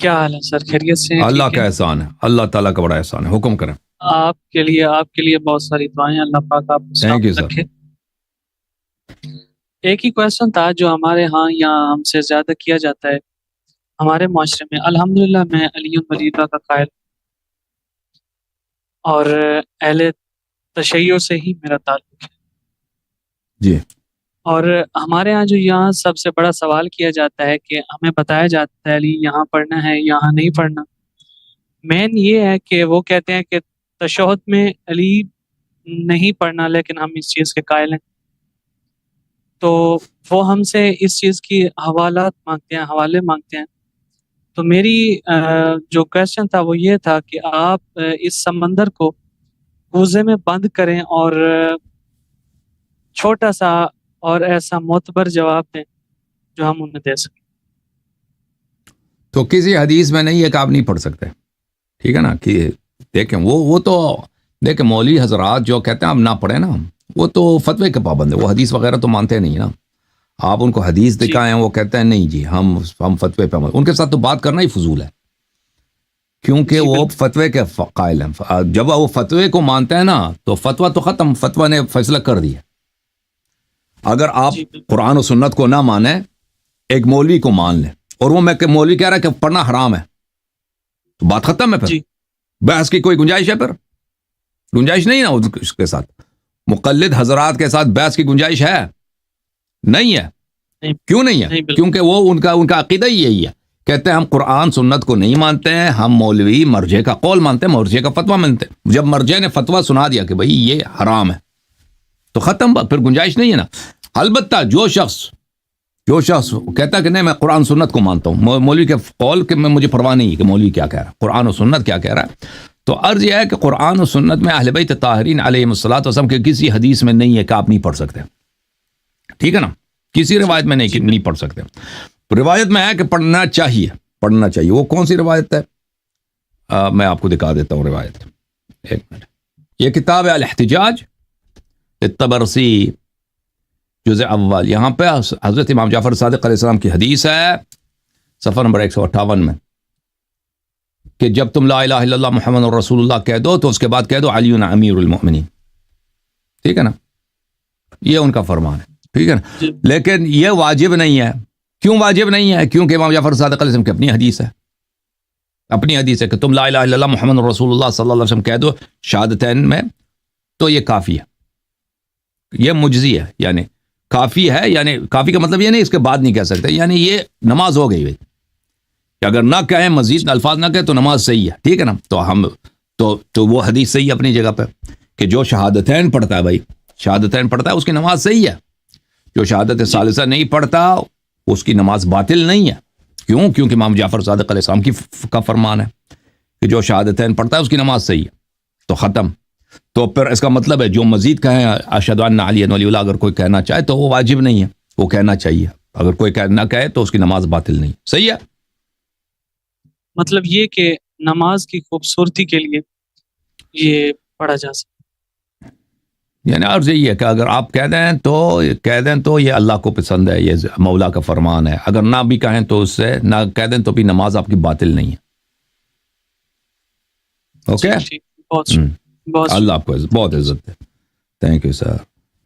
کیا حال ہے سر؟ خیریت سے ہیں؟ اللہ ٹھیک کا ہے؟ احسان ہے، اللہ تعالیٰ کا بڑا احسان ہے، حکم کریں۔ آپ کے لیے بہت ساری دعائیں، اللہ پاک آپ کو تھینک یو سلامت سر۔ رکھے۔ ایک ہی کویشچن تھا جو ہمارے ہاں یہاں ہم سے زیادہ کیا جاتا ہے ہمارے معاشرے میں۔ الحمدللہ میں علی ولی اللہ کا قائل اور اہل تشیع سے ہی میرا تعلق ہے، جی اور ہمارے ہاں جو یہاں سب سے بڑا سوال کیا جاتا ہے کہ ہمیں بتایا جاتا ہے علی یہاں پڑھنا ہے یہاں نہیں پڑھنا۔ مین یہ ہے کہ وہ کہتے ہیں کہ تشہد میں علی نہیں پڑھنا، لیکن ہم اس چیز کے قائل ہیں، تو وہ ہم سے اس چیز کی حوالات مانگتے ہیں، حوالے مانگتے ہیں۔ تو میری جو کویشچن تھا وہ یہ تھا کہ آپ اس سمندر کو کوزے میں بند کریں اور چھوٹا سا اور ایسا معتبر جواب دیں جو ہم انہیں دے سکیں۔ تو کسی حدیث میں نہیں ہے کہ آپ نہیں پڑھ سکتے، ٹھیک ہے نا؟ کہ دیکھیں وہ تو دیکھیں مولوی حضرات جو کہتے ہیں آپ نہ پڑھیں نا، وہ تو فتوے کے پابند ہے، وہ حدیث وغیرہ تو مانتے نہیں نا۔ آپ ان کو حدیث جی دکھائیں وہ کہتے ہیں نہیں جی ہم فتوے پہ ان کے ساتھ تو بات کرنا ہی فضول ہے، کیونکہ جی وہ بالکل فتوے کے قائل ہیں۔ جب وہ فتوے کو مانتے ہیں نا تو فتویٰ تو ختم، فتویٰ نے فیصلہ کر دیا۔ اگر آپ جی بالکل قرآن و سنت کو نہ مانیں، ایک مولوی کو مان لیں، اور وہ میں کہ مولوی کہہ رہا ہے کہ پڑھنا حرام ہے، تو بات ختم ہے، پھر جی بحث کی کوئی گنجائش ہے؟ پھر گنجائش نہیں نا اس کے ساتھ، مقلد حضرات کے ساتھ بحث کی گنجائش ہے؟ نہیں ہے۔ نہیں کیوں نہیں ہے؟ نہیں بالکل کیونکہ وہ ان کا عقیدہ ہی یہی ہے، کہتے ہیں ہم قرآن سنت کو نہیں مانتے ہیں، ہم مولوی مرجع کا قول مانتے ہیں، مرجع کا فتویٰ مانتے ہیں۔ جب مرجع نے فتویٰ سنا دیا کہ بھئی یہ حرام ہے تو ختم، پھر گنجائش نہیں ہے نا۔ البتہ جو شخص کہتا ہے کہ نہیں میں قرآن سنت کو مانتا ہوں، مولوی کے قول کے میں مجھے پرواہ نہیں ہے کہ مولوی کیا کہہ رہا ہے، قرآن و سنت کیا کہہ رہا ہے، تو عرض یہ ہے کہ قرآن و سنت میں اہل بیت طاہرین علیہم الصلوۃ والسلام کے کسی حدیث میں نہیں ہے کہ آپ نہیں پڑھ سکتے، ٹھیک ہے نا؟ کسی روایت میں نہیں کہ نہیں پڑھ سکتے۔ روایت میں ہے کہ پڑھنا چاہیے۔ وہ کون سی روایت ہے؟ میں آپ کو دکھا دیتا ہوں روایت، ایک منٹ۔ یہ کتاب ہے الاحتجاج الطبرسی جزء اول، یہاں پہ حضرت امام جعفر صادق علیہ السلام کی حدیث ہے، صفحہ نمبر 158 میں، کہ جب تم لا الہ الا اللہ محمد رسول اللہ کہہ دو تو اس کے بعد کہہ دو علی امیر المؤمنین، ٹھیک ہے نا؟ یہ ان کا فرمان ہے، ٹھیک ہے نا؟ جی لیکن یہ واجب نہیں ہے۔ کیوں واجب نہیں ہے؟ کیونکہ امام جعفر صادق علیہ السلام کی اپنی حدیث ہے، کہ تم لا الہ الا اللہ محمد رسول اللہ صلی اللہ علیہ وسلم کہہ دو شہادتین میں، تو یہ کافی ہے، یہ مجزی ہے، یعنی کافی ہے، یعنی کافی کا مطلب یہ نہیں اس کے بعد نہیں کہہ سکتے، یعنی یہ نماز ہو گئی بھائی، کہ اگر نہ کہیں مزید الفاظ نہ کہیں تو نماز صحیح ہے، ٹھیک ہے نا؟ تو وہ حدیث صحیح ہے اپنی جگہ پہ، کہ جو شہادتین پڑھتا ہے بھائی، شہادتین پڑھتا ہے اس کی نماز صحیح ہے، جو شہادت ثالثہ نہیں پڑھتا اس کی نماز باطل نہیں ہے۔ کیوں؟ کیونکہ امام جعفر صادق علیہ السلام کا فرمان ہے کہ جو شہادتین پڑھتا ہے اس کی نماز صحیح ہے، تو ختم۔ تو پھر اس کا مطلب ہے جو مزید کہیں اشہد ان علی ولی اللہ، اگر کوئی کہنا چاہے تو وہ واجب نہیں ہے، وہ کہنا چاہیے، اگر کوئی نہ کہے تو اس کی نماز باطل نہیں، صحیح ہے۔ مطلب یہ کہ نماز کی خوبصورتی کے لیے یہ پڑھا جا سکتا۔ یعنی عرض یہی ہے کہ اگر آپ کہہ دیں تو یہ اللہ کو پسند ہے، یہ مولا کا فرمان ہے، اگر نہ بھی کہیں تو اس سے نہ کہہ دیں تو بھی نماز آپ کی باطل نہیں ہے، اوکے؟ ٹھیک، بہت اللہ آپ کو بہت عزت ہے، تھینک یو سر۔